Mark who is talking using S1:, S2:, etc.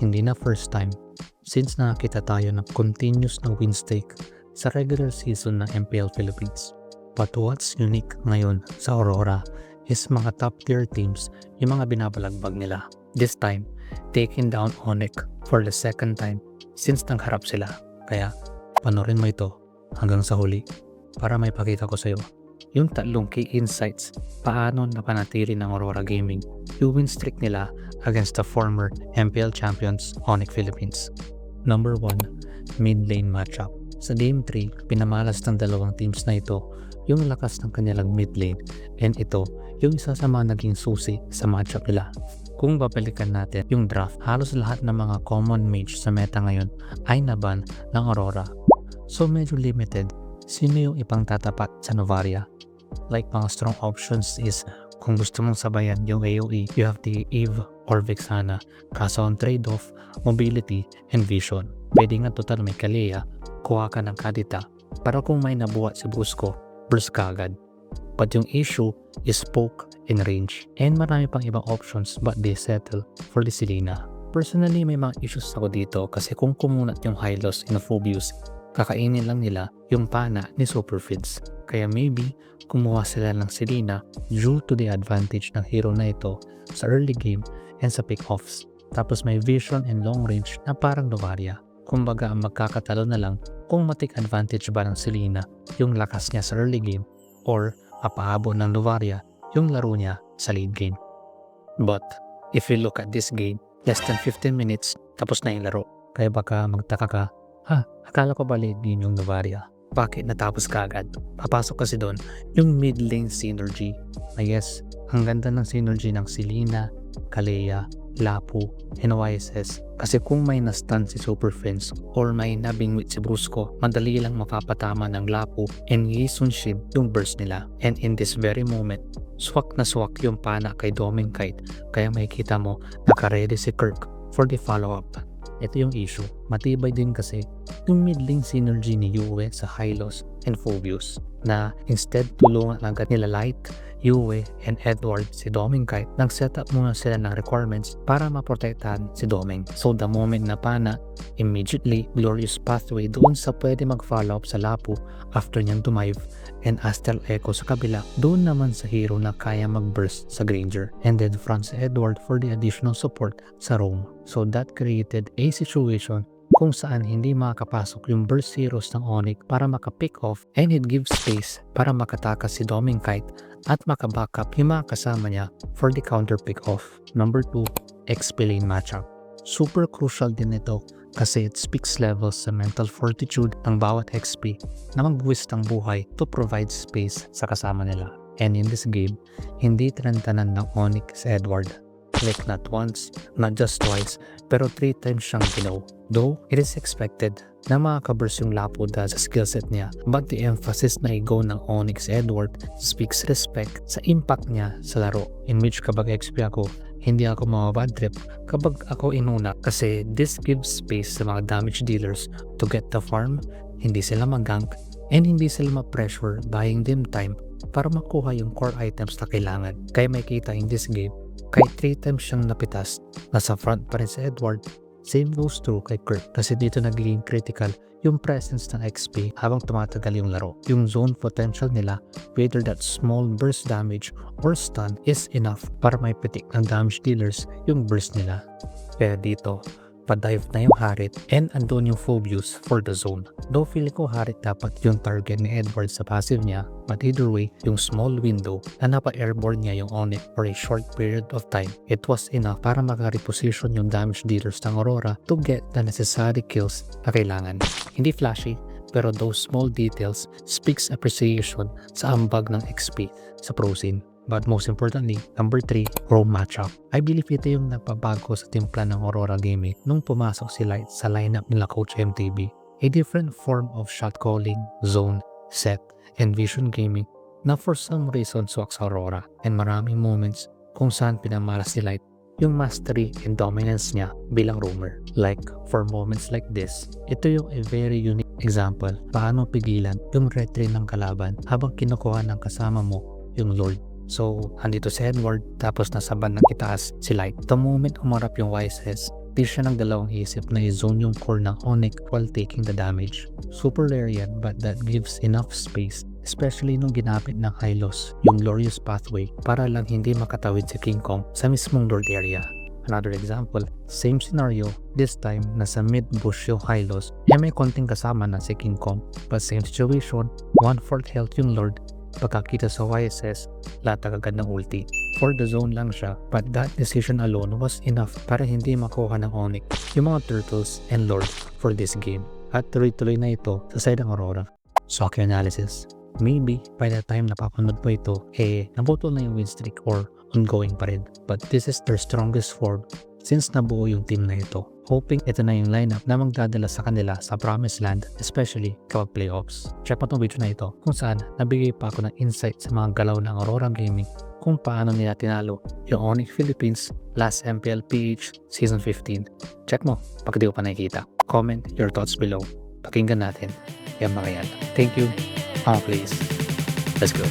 S1: Hindi na first time since nakakita tayo ng continuous na win streak sa regular season ng MPL Philippines. But what's unique ngayon sa Aurora is mga top tier teams yung mga binabalagbag nila. This time, taking down ONIC for the second time since nangharap sila. Kaya panoorin mo ito hanggang sa huli para may pakita ko sa iyo yung tatlong key insights paano napanatili ng Aurora Gaming yung win streak nila against the former MPL champions ONIC Philippines. Number 1, mid lane matchup. Sa Game 3, pinamalas ng dalawang teams na ito yung lakas ng kanilang mid lane, and ito yung isa sa mga naging susi sa matchup nila. Kung babalikan natin yung draft, halos lahat ng mga common mage sa meta ngayon ay naban ng Aurora. So medyo limited sino yung ipang tatapat sa Novaria. Like mga strong options is kung gusto mong sabayan yung AoE, you have the Eve or Vexana. Kaso ang trade-off, mobility and vision. Pwede nga total may Kalea, kuha ka ng Kadita. Para kung may nabuhat si Busco, burst ka agad. But yung issue is poke and range. And marami pang ibang options but they settle for the Selena. Personally, may mga issues ako dito kasi kung kumunat yung Hylos in Phobius, kakainin lang nila yung pana ni Superfits. Kaya maybe kumuha sila ng Selena due to the advantage ng hero na ito sa early game and sa pick-offs. Tapos may vision and long range na parang Novaria. Kumbaga ang magkakatalo na lang kung matik advantage ba ng Selena yung lakas niya sa early game or mapahabol ng Novaria yung laro niya sa late game. But if you look at this game, less than 15 minutes tapos na yung laro. Kaya baka magtaka ka, akala ko ba late game yung Novaria? Bakit natapos ka agad? Papasok kasi doon yung mid lane synergy. Yes, ang ganda ng synergy ng Selena, Kalea, Lapu, and YSS. Kasi kung may na-stun si Superfins or may nabingwit si Brusco, madali lang mapapatama ng Lapu and i-sunship yung burst nila. And in this very moment, swak na swak yung pana kay Dominkite. Kaya makikita mo naka-ready si Kirk for the follow-up. Ito yung issue. Matibay din kasi yung mid lane synergy ni Yue sa Hylos and Phobius na instead tulungan agad nila Light, Yue, and Edward si Dominkite, nag-setup muna sila ng requirements para maprotektahan si Doming. So the moment na pana, immediately glorious pathway doon sa pwede mag-follow up sa Lapu after niyang dumive, and Astral Echo sa kabila doon naman sa hero na kaya mag-burst sa Granger, and then Franz Edward for the additional support sa Rome. So that created a situation kung saan hindi makakapasok yung burst heroes ng ONIC para maka-pick off, and it gives space para makatakas si Dominkite at maka-backup yung mga kasama niya for the counter pick off. Number 2, XP lane matchup. Super crucial din ito kasi it speaks levels sa mental fortitude ng bawat XP na magbuwis ng buhay to provide space sa kasama nila. And in this game, hindi tinantanan ng ONIC si Edward. Like not once, not just twice, pero 3 times siyang ginaw. Though, it is expected na makakaburst yung Lapu sa skillset niya, but the emphasis na i-go ng ONIC si Edward speaks respect sa impact niya sa laro, in which kapag XP ako, hindi ako mababad trip kapag ako inuna kasi this gives space sa mga damage dealers to get the farm, hindi sila mag-gank, and hindi sila ma-pressure buying them time para makuha yung core items na kailangan. Kaya may kita in this game, kahit 3 times siyang napitas, nasa front pa rin si Edward. Same goes true kay Kirk kasi dito nagiging critical yung presence ng XP habang tumatagal yung laro. Yung zone potential nila, whether that small burst damage or stun, is enough para may pitik ng damage dealers yung burst nila. Kaya dito, pa-dive na yung Harit and andun yung Phobius for the zone. Though feeling ko Harit dapat yung target ni Edward sa passive niya, but either way, yung small window na napa-airborne niya yung ONIC for a short period of time, it was enough para maka-reposition yung damage dealers ng Aurora to get the necessary kills na kailangan. Hindi flashy, pero those small details speaks appreciation sa ambag ng XP sa pro scene. But most importantly, number 3, Rome matchup. I believe ito yung napabago sa timpla ng Aurora Gaming nung pumasok si Light sa lineup nila Coach MTB. A different form of shot calling, zone, set, and vision gaming na for some reason swak sa Aurora, and maraming moments kung saan pinamalas si Light yung mastery and dominance niya bilang roamer. Like, for moments like this, ito yung a very unique example paano pigilan yung retry ng kalaban habang kinukuha ng kasama mo yung Lord. So, andito si Edward, tapos nasa bandang itaas si Light. The moment umarap yung YSS, Di siya nagdalawang isip na i-zone yung core ng ONIC while taking the damage. Super rare yan, but that gives enough space, especially nung ginapit ng Hylos yung glorious pathway para lang hindi makatawid si King Kong sa mismong Lord area. Another example, same scenario, this time nasa mid-bush yung Hylos, may konting kasama na si King Kong, but same situation, 1/4 health yung Lord, pagkakita sa YSS, latag agad ng ulti. For the zone lang siya, but that decision alone was enough para hindi makuha ng ONIC yung mga turtles and Lord for this game. At tuloy-tuloy na ito sa side ng Aurora. Soccer analysis. Maybe by the time napapanood mo ito, nabutol na yung win streak or ongoing pa rin. But this is their strongest form since nabuo yung team na ito. Hoping ito na yung lineup na magdadala sa kanila sa Promised Land, especially kapag playoffs. Check mo tong video na ito kung saan nabigay pa ako ng insight sa mga galaw ng Aurora Gaming kung paano nila tinalo yung ONIC Philippines last MPL PH Season 15. Check mo pag di ko pa nakikita. Comment your thoughts below. Pakinggan natin yan mga yan. Thank you. Please. Let's go.